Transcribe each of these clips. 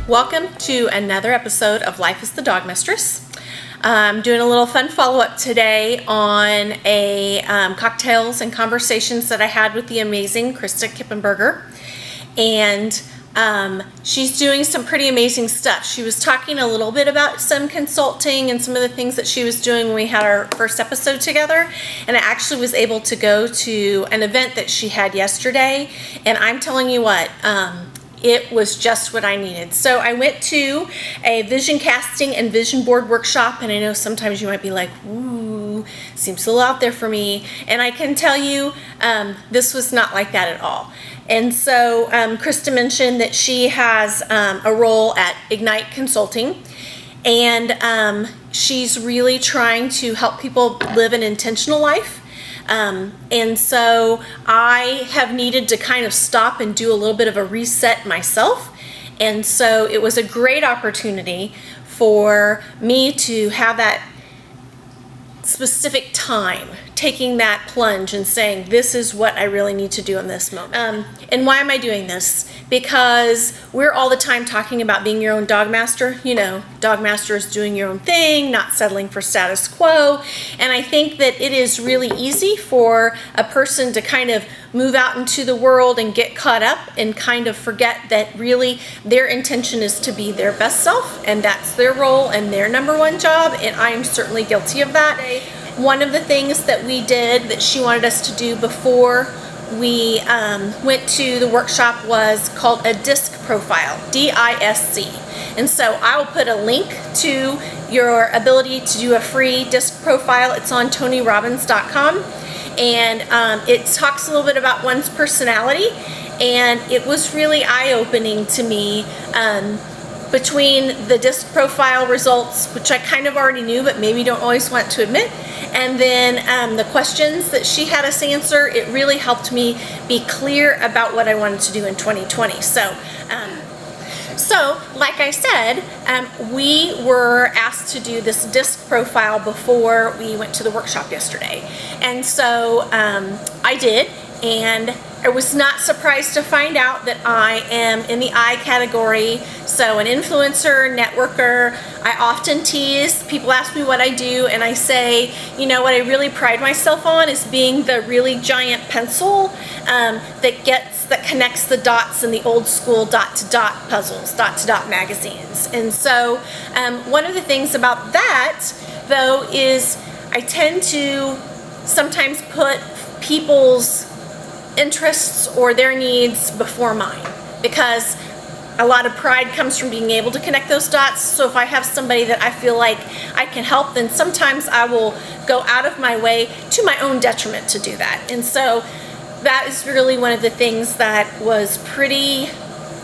Welcome to another episode of Life is the Dog Mistress. I'm doing a little fun follow-up today on a cocktails and conversations that I had with the amazing Krista Kippenberger. And she's doing some pretty amazing stuff. She was talking a little bit about some consulting and some of the things that she was doing when we had our first episode together. And I actually was able to go to an event that she had yesterday. And I'm telling you what, it was just what I needed. So I went to a vision casting and vision board workshop, and I know sometimes you might be like, ooh, seems a little out there for me. And I can tell you, this was not like that at all. And so Krista mentioned that she has a role at Ignite Consulting, and she's really trying to help people live an intentional life. And so I have needed to kind of stop and do a little bit of a reset myself. And so it was a great opportunity for me to have that specific time, taking that plunge and saying, this is what I really need to do in this moment. And why am I doing this? Because we're all the time talking about being your own dog master. You know, dog master is doing your own thing, not settling for status quo. And I think that it is really easy for a person to kind of move out into the world and get caught up and kind of forget that really their intention is to be their best self, and that's their role and their number one job. And I am certainly guilty of that. One of the things that we did that she wanted us to do before we went to the workshop was called a DISC profile, D-I-S-C. And so I'll put a link to your ability to do a free DISC profile. It's on TonyRobbins.com, and it talks a little bit about one's personality, and it was really eye-opening to me. Between the DISC profile results, which I kind of already knew but maybe don't always want to admit, and then the questions that she had us answer, it really helped me be clear about what I wanted to do in 2020. So like I said, we were asked to do this DISC profile before we went to the workshop yesterday. And so I did, and I was not surprised to find out that I am in the I category, so an influencer, networker. I often tease, people ask me what I do, and I say, you know, what I really pride myself on is being the really giant pencil that connects the dots in the old school dot-to-dot puzzles, dot-to-dot magazines. And so one of the things about that, though, is I tend to sometimes put people's interests or their needs before mine, because a lot of pride comes from being able to connect those dots. So if I have somebody that I feel like I can help, then sometimes I will go out of my way to my own detriment to do that. And so that is really one of the things that was pretty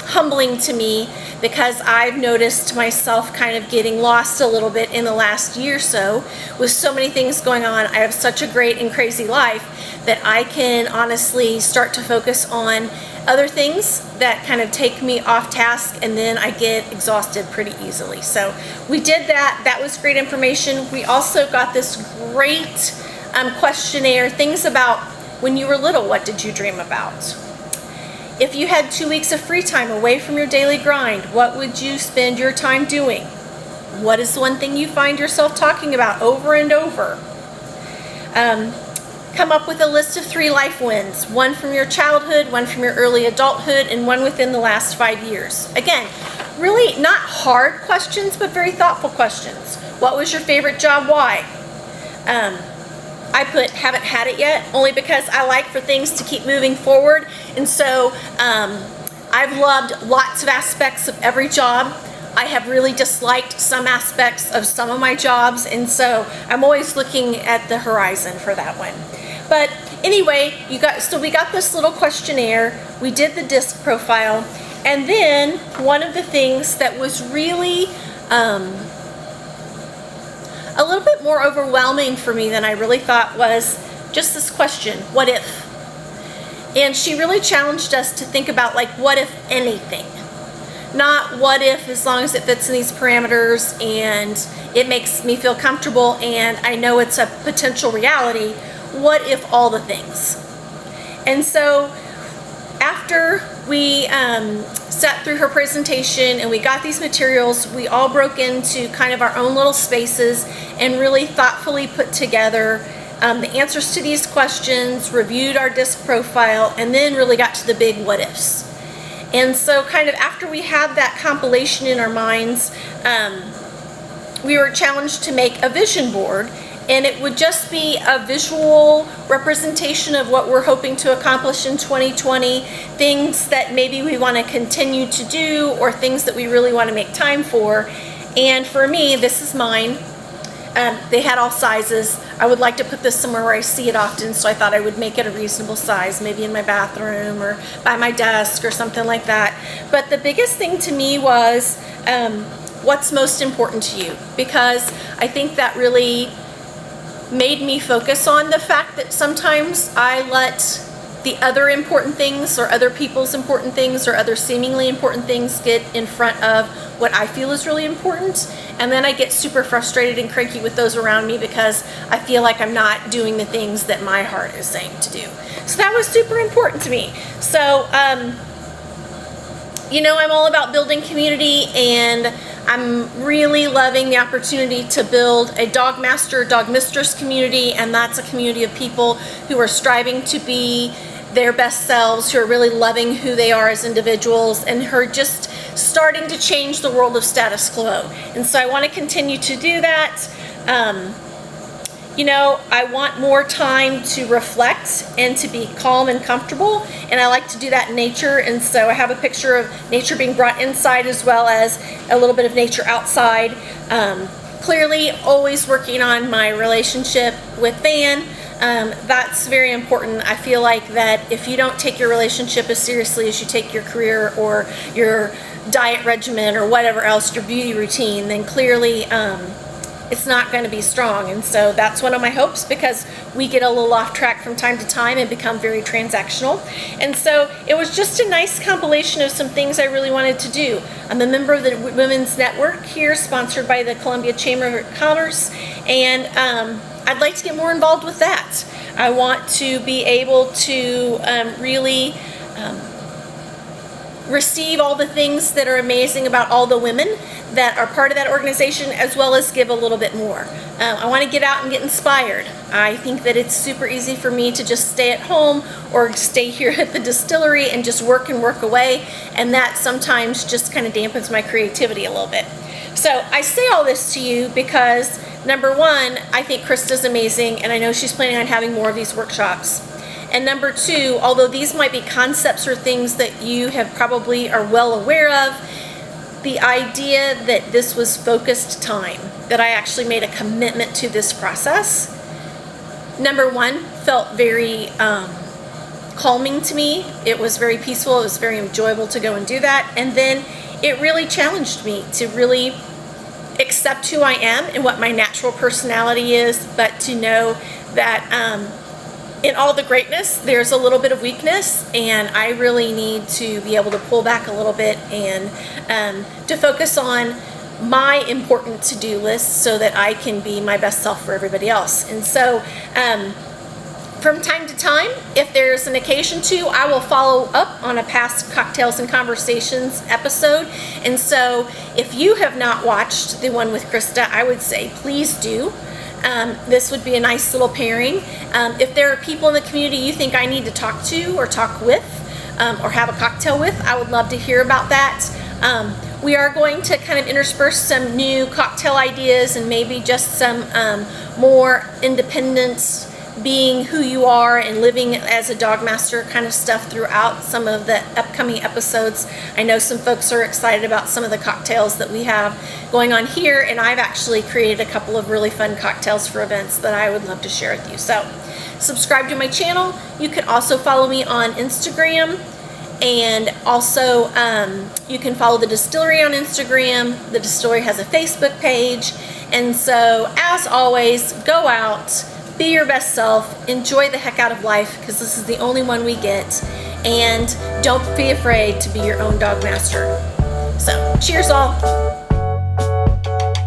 humbling to me, because I've noticed myself kind of getting lost a little bit in the last year or so with so many things going on. I have such a great and crazy life that I can honestly start to focus on other things that kind of take me off task, and then I get exhausted pretty easily. So we did that. That was great information. We also got this great questionnaire, things about when you were little, what did you dream about? If you had 2 weeks of free time away from your daily grind, what would you spend your time doing? What is the one thing you find yourself talking about over and over? Come up with a list of 3 life wins, one from your childhood, one from your early adulthood, and one within the last 5 years. Again, really not hard questions, but very thoughtful questions. What was your favorite job? Why? I put haven't had it yet, only because I like for things to keep moving forward. And so I've loved lots of aspects of every job. I have really disliked some aspects of some of my jobs, and so I'm always looking at the horizon for that one. But anyway, we got this little questionnaire. We did the DISC profile, and then one of the things that was really a little bit more overwhelming for me than I really thought was just this question, what if? And she really challenged us to think about, like, what if anything? Not what if as long as it fits in these parameters and it makes me feel comfortable and I know it's a potential reality. What if all the things? And so after we sat through her presentation and we got these materials, we all broke into kind of our own little spaces and really thoughtfully put together the answers to these questions, reviewed our disc profile, and then really got to the big what ifs. And so kind of after we had that compilation in our minds, we were challenged to make a vision board, and it would just be a visual representation of what we're hoping to accomplish in 2020, things that maybe we want to continue to do or things that we really want to make time for. And for me, this is mine. They had all sizes. I would like to put this somewhere where I see it often, so I thought I would make it a reasonable size, maybe in my bathroom or by my desk or something like that. But the biggest thing to me was what's most important to you, because I think that really made me focus on the fact that sometimes I let the other important things or other people's important things or other seemingly important things get in front of what I feel is really important, and then I get super frustrated and cranky with those around me because I feel like I'm not doing the things that my heart is saying to do. So that was super important to me. So you know, I'm all about building community, and I'm really loving the opportunity to build a dog master, dog mistress community, and that's a community of people who are striving to be their best selves, who are really loving who they are as individuals, and who are just starting to change the world of status quo. And so I want to continue to do that. You know, I want more time to reflect and to be calm and comfortable, and I like to do that in nature. And so I have a picture of nature being brought inside as well as a little bit of nature outside. Clearly always working on my relationship with Van. That's very important. I feel like that if you don't take your relationship as seriously as you take your career or your diet regimen or whatever else, your beauty routine, then clearly it's not going to be strong. And so that's one of my hopes, because we get a little off track from time to time and become very transactional. And so it was just a nice compilation of some things I really wanted to do. I'm a member of the Women's Network here, sponsored by the Columbia Chamber of Commerce, and I'd like to get more involved with that. I want to be able to really receive all the things that are amazing about all the women that are part of that organization, as well as give a little bit more. I want to get out and get inspired. I think that it's super easy for me to just stay at home or stay here at the distillery and just work and work away, and that sometimes just kind of dampens my creativity a little bit. So I say all this to you because, number one, I think Krista's amazing, and I know she's planning on having more of these workshops. And number two, although these might be concepts or things that you have probably are well aware of, the idea that this was focused time, that I actually made a commitment to this process, number one, felt very calming to me. It was very peaceful. It was very enjoyable to go and do that. And then it really challenged me to really accept who I am and what my natural personality is, but to know that in all the greatness, there's a little bit of weakness, and I really need to be able to pull back a little bit and to focus on my important to-do list so that I can be my best self for everybody else. And so from time to time, if there's an occasion to, I will follow up on a past Cocktails and Conversations episode. And so if you have not watched the one with Krista, I would say please do. This would be a nice little pairing. If there are people in the community you think I need to talk to or talk with or have a cocktail with, I would love to hear about that. We are going to kind of intersperse some new cocktail ideas and maybe just some more independence, being who you are and living as a dog master kind of stuff throughout some of the upcoming episodes. I know some folks are excited about some of the cocktails that we have going on here, and I've actually created a couple of really fun cocktails for events that I would love to share with you. So subscribe to my channel. You can also follow me on Instagram, and also you can follow the distillery on Instagram. The distillery has a Facebook page. And so as always, go out, be your best self, enjoy the heck out of life, because this is the only one we get, and don't be afraid to be your own dog master. So cheers all.